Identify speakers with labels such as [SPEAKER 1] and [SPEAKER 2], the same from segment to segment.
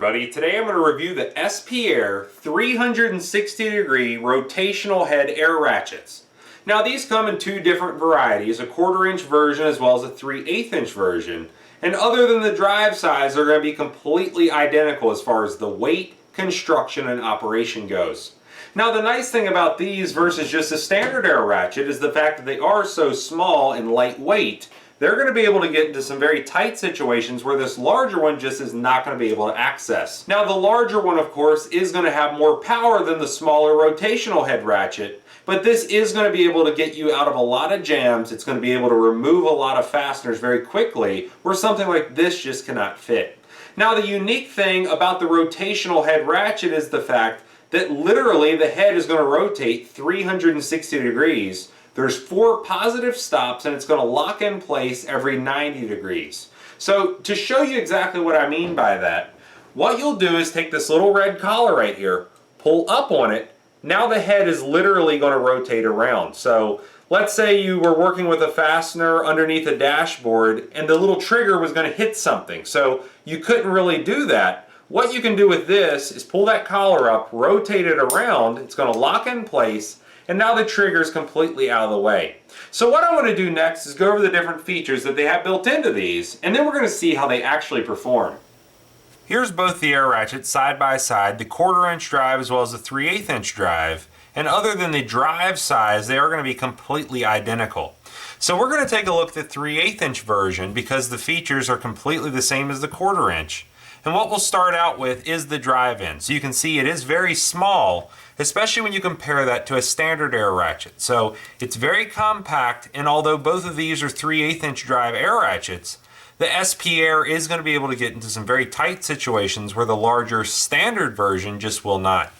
[SPEAKER 1] everybody. Today I'm going to review the SP-Air 360 degree rotational head air ratchets. Now these come in two different varieties, a 1/4 inch version as well as a 3/8 inch version. And other than the drive size, they're going to be completely identical as far as the weight, construction, and operation goes. Now the nice thing about these versus just a standard air ratchet is the fact that they are so small and lightweight. They're going to be able to get into some very tight situations where this larger one just is not going to be able to access. Now the larger one, of course, is going to have more power than the smaller rotational head ratchet, but this is going to be able to get you out of a lot of jams. It's going to be able to remove a lot of fasteners very quickly, where something like this just cannot fit. Now the unique thing about the rotational head ratchet is the fact that literally the head is going to rotate 360 degrees. There's 4 positive stops and it's going to lock in place every 90 degrees. So to show you exactly what I mean by that, what you'll do is take this little red collar right here, pull up on it. Now the head is literally going to rotate around. So let's say you were working with a fastener underneath a dashboard and the little trigger was going to hit something. So you couldn't really do that. What you can do with this is pull that collar up, rotate it around, it's going to lock in place, and now the trigger is completely out of the way. So what I want to do next is go over the different features that they have built into these, and then we're going to see how they actually perform. Here's both the air ratchets side by side, the 1/4 inch drive as well as the 3/8 inch drive, and other than the drive size, they are going to be completely identical. So we're going to take a look at the 3/8 inch version because the features are completely the same as the 1/4 inch. And what we'll start out with is the drive-in. So you can see it is very small, especially when you compare that to a standard air ratchet. So it's very compact, and although both of these are 3/8 inch drive air ratchets, the SP-Air is going to be able to get into some very tight situations where the larger standard version just will not.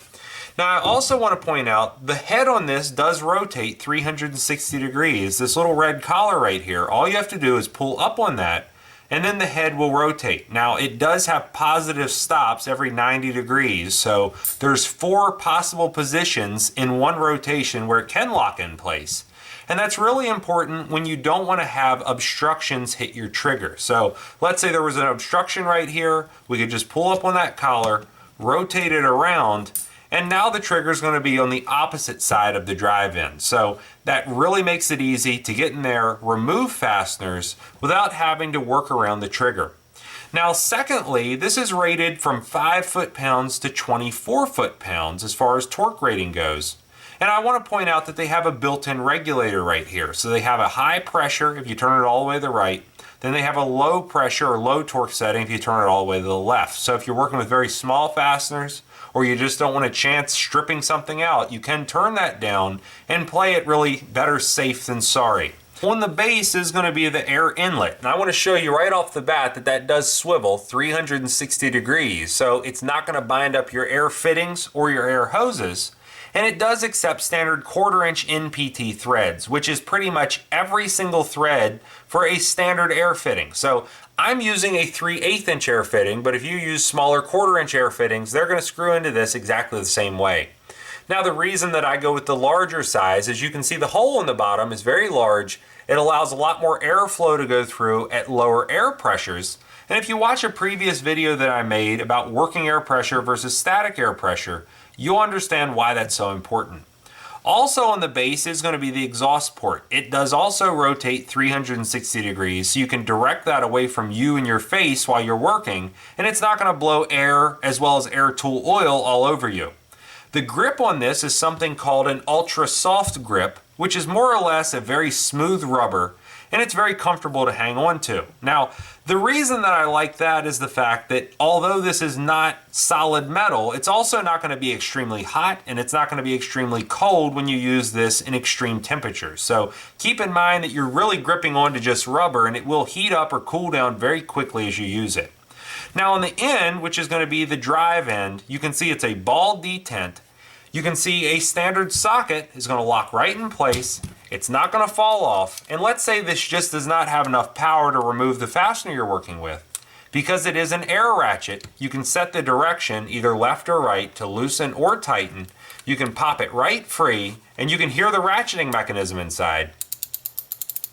[SPEAKER 1] Now I also want to point out the head on this does rotate 360 degrees. This little red collar right here, all you have to do is pull up on that and then the head will rotate. Now it does have positive stops every 90 degrees, so there's 4 possible positions in one rotation where it can lock in place. And that's really important when you don't want to have obstructions hit your trigger. So let's say there was an obstruction right here, we could just pull up on that collar, rotate it around, and now the trigger is going to be on the opposite side of the drive-in. So that really makes it easy to get in there, remove fasteners without having to work around the trigger. Now secondly, this is rated from 5 foot-pounds to 24 foot-pounds as far as torque rating goes. And I want to point out that they have a built-in regulator right here. So they have a high pressure if you turn it all the way to the right. Then they have a low pressure or low torque setting if you turn it all the way to the left. So if you're working with very small fasteners, or you just don't want a chance stripping something out, you can turn that down and play it really better safe than sorry. On the base is going to be the air inlet, and I want to show you right off the bat that that does swivel 360 degrees, so it's not going to bind up your air fittings or your air hoses. And it does accept standard 1/4 inch NPT threads, which is pretty much every single thread for a standard air fitting. So I'm using a 3/8 inch air fitting, but if you use smaller 1/4 inch air fittings, they're going to screw into this exactly the same way. Now the reason that I go with the larger size is you can see the hole in the bottom is very large. It allows a lot more airflow to go through at lower air pressures. And if you watch a previous video that I made about working air pressure versus static air pressure, you'll understand why that's so important. Also on the base is going to be the exhaust port. It does also rotate 360 degrees, so you can direct that away from you and your face while you're working, and it's not going to blow air as well as air tool oil all over you. The grip on this is something called an ultra soft grip, which is more or less a very smooth rubber, and it's very comfortable to hang on to. Now, the reason that I like that is the fact that although this is not solid metal, it's also not going to be extremely hot and it's not going to be extremely cold when you use this in extreme temperatures. So keep in mind that you're really gripping onto just rubber and it will heat up or cool down very quickly as you use it. Now on the end, which is going to be the drive end, you can see it's a ball detent. You can see a standard socket is going to lock right in place. It's not going to fall off. And let's say this just does not have enough power to remove the fastener you're working with. Because it is an air ratchet, you can set the direction either left or right to loosen or tighten. You can pop it right free and you can hear the ratcheting mechanism inside.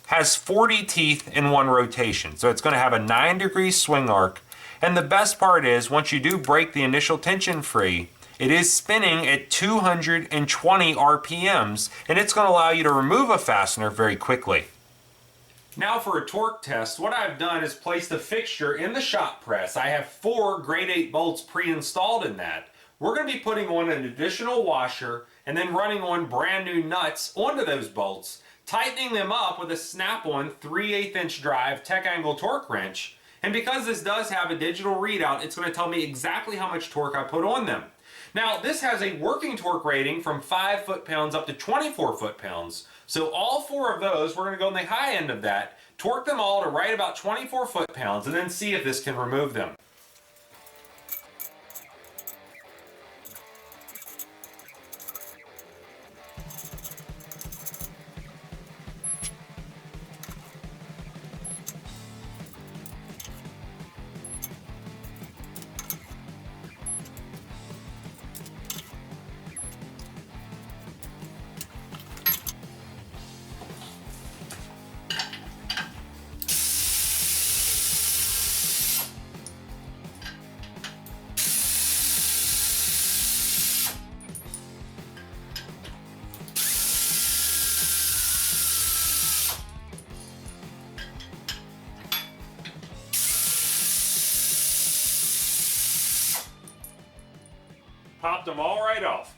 [SPEAKER 1] Has 40 teeth in one rotation. So it's going to have a 9-degree swing arc And the best part is, once you do break the initial tension free, it is spinning at 220 RPMs, and it's going to allow you to remove a fastener very quickly. Now for a torque test, what I've done is placed a fixture in the shop press. I have 4 grade 8 bolts pre-installed in that. We're going to be putting on an additional washer and then running on brand new nuts onto those bolts, tightening them up with a snap-on 3/8 inch drive tech angle torque wrench. And because this does have a digital readout, it's going to tell me exactly how much torque I put on them. Now, this has a working torque rating from 5 foot-pounds up to 24 foot-pounds. So all 4 of those, we're going to go on the high end of that, torque them all to right about 24 foot-pounds, and then see if this can remove them. Popped them all right off.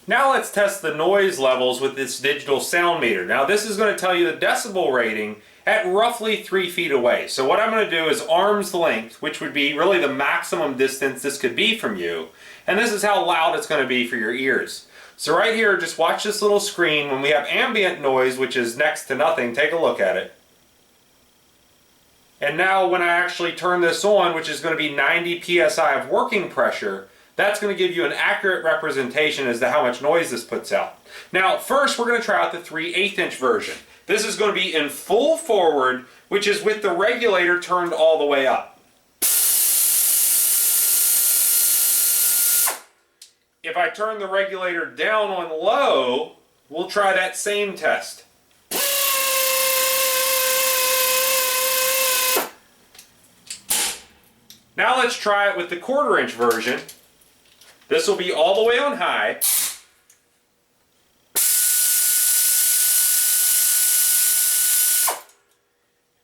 [SPEAKER 1] Now let's test the noise levels with this digital sound meter. Now this is going to tell you the decibel rating at roughly 3 feet away. So what I'm going to do is arm's length, which would be really the maximum distance this could be from you. And this is how loud it's going to be for your ears. So right here, just watch this little screen. When we have ambient noise, which is next to nothing, take a look at it. And now when I actually turn this on, which is going to be 90 psi of working pressure, that's going to give you an accurate representation as to how much noise this puts out. Now, first we're going to try out the 3/8 inch version. This is going to be in full forward, which is with the regulator turned all the way up. If I turn the regulator down on low, we'll try that same test. Now let's try it with the 1/4 inch version. This will be all the way on high.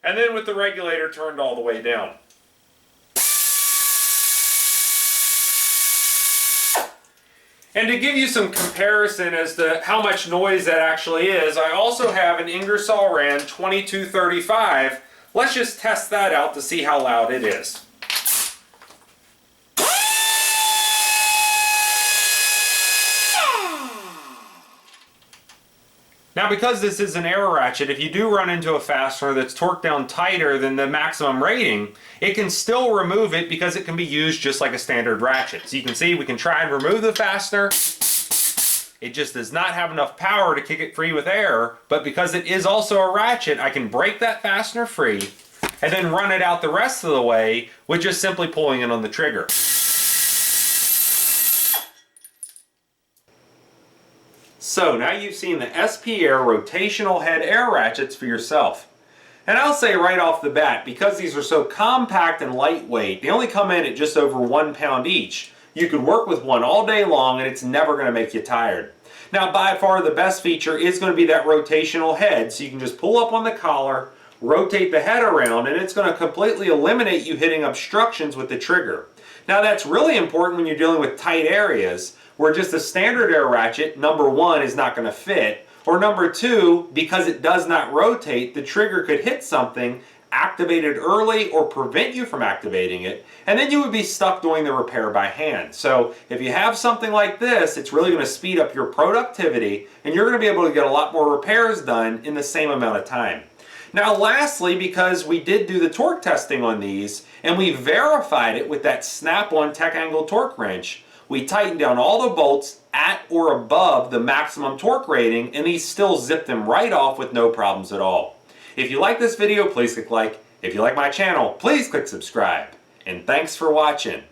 [SPEAKER 1] And then with the regulator turned all the way down. And to give you some comparison as to how much noise that actually is, I also have an Ingersoll Rand 2235. Let's just test that out to see how loud it is. Now, because this is an air ratchet, if you do run into a fastener that's torqued down tighter than the maximum rating, it can still remove it because it can be used just like a standard ratchet. So you can see we can try and remove the fastener. It just does not have enough power to kick it free with air, but because it is also a ratchet, I can break that fastener free and then run it out the rest of the way with just simply pulling it on the trigger. So now you've seen the SP Air rotational head air ratchets for yourself. And I'll say right off the bat, because these are so compact and lightweight, they only come in at just over 1 pound each. You could work with one all day long and it's never going to make you tired. Now by far the best feature is going to be that rotational head, so you can just pull up on the collar, rotate the head around, and it's going to completely eliminate you hitting obstructions with the trigger. Now that's really important when you're dealing with tight areas, where just a standard air ratchet, number one, is not going to fit, or number two, because it does not rotate, the trigger could hit something, activate it early, or prevent you from activating it, and then you would be stuck doing the repair by hand. So if you have something like this, it's really going to speed up your productivity, and you're going to be able to get a lot more repairs done in the same amount of time. Now lastly, because we did do the torque testing on these, and we verified it with that snap-on tech angle torque wrench, we tightened down all the bolts at or above the maximum torque rating, and these still zipped them right off with no problems at all. If you like this video, please click like. If you like my channel, please click subscribe. And thanks for watching.